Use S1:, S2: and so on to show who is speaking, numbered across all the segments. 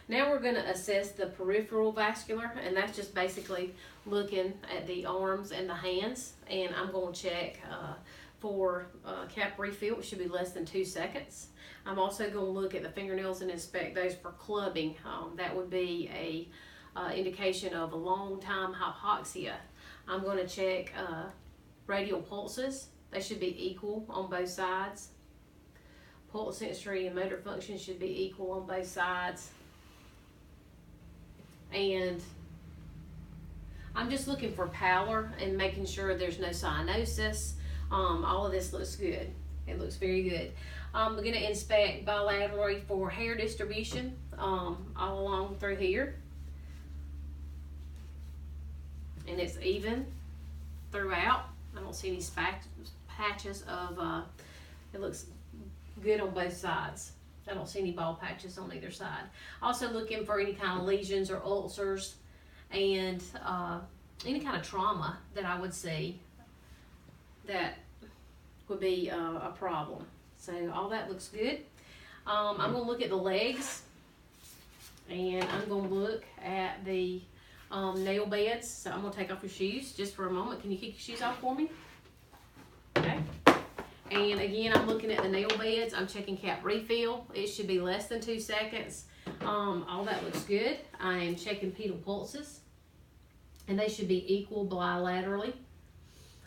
S1: Now we're going to assess the peripheral vascular, and that's just basically looking at the arms and the hands. And I'm going to check for cap refill. It should be less than 2 seconds. I'm also going to look at the fingernails and inspect those for clubbing. That would be a indication of a long time hypoxia. I'm going to check radial pulses. They should be equal on both sides. Pulse sensory and motor function should be equal on both sides. And I'm just looking for pallor and making sure there's no cyanosis. All of this looks good. It looks very good. I'm going to inspect bilaterally for hair distribution all along through here. And it's even throughout. I don't see any patches of, it looks good on both sides. I don't see any bald patches on either side. Also looking for any kind of lesions or ulcers and any kind of trauma that I would see that would be a problem. So all that looks good. I'm going to look at the legs, and I'm going to look at the nail beds. So I'm going to take off your shoes just for a moment. Can you kick your shoes off for me? Okay. And again, I'm looking at the nail beds. I'm checking cap refill. It should be less than 2 seconds. All that looks good. I am checking pedal pulses, and they should be equal bilaterally.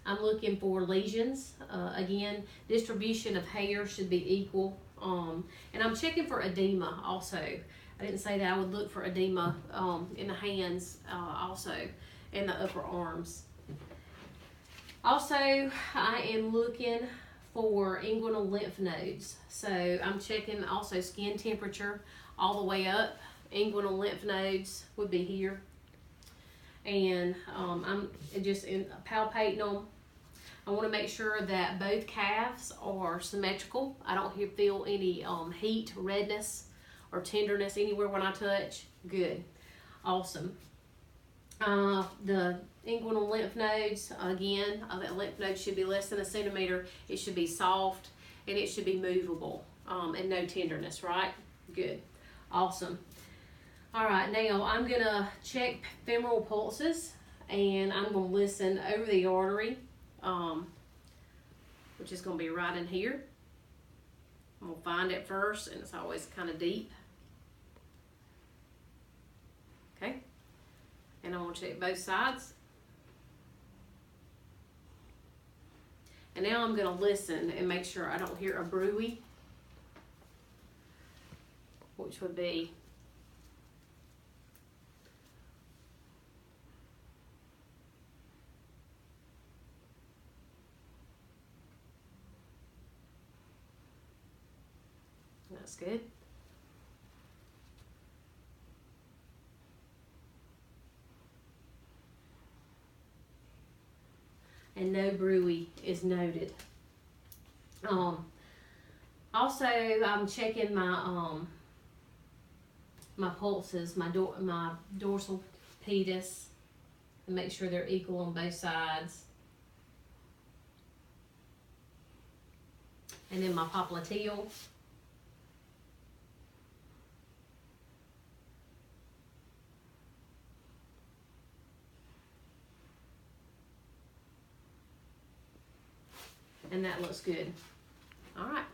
S1: I'm looking for lesions. Again, distribution of hair should be equal. And I'm checking for edema also. I didn't say that I would look for edema in the hands also, and the upper arms. Also, I am looking for inguinal lymph nodes. So I'm checking also skin temperature all the way up. Inguinal lymph nodes would be here. And I'm just palpating them. I want to make sure that both calves are symmetrical. I don't feel any heat, redness, or tenderness anywhere when I touch. Good. Awesome. The inguinal lymph nodes, again, that lymph node should be less than 1 centimeter. It should be soft, and it should be movable, and no tenderness, right? Good. Awesome. All right, now I'm going to check femoral pulses, and I'm going to listen over the artery, which is going to be right in here. I'm going to find it first, and it's always kind of deep. Okay. And I'm going to check both sides. And now I'm going to listen and make sure I don't hear a bruit, which would be that's good. And no bruit is noted. Also, I'm checking my my pulses, my dorsal pedis, and make sure they're equal on both sides. And then my popliteal. And that looks good. All right.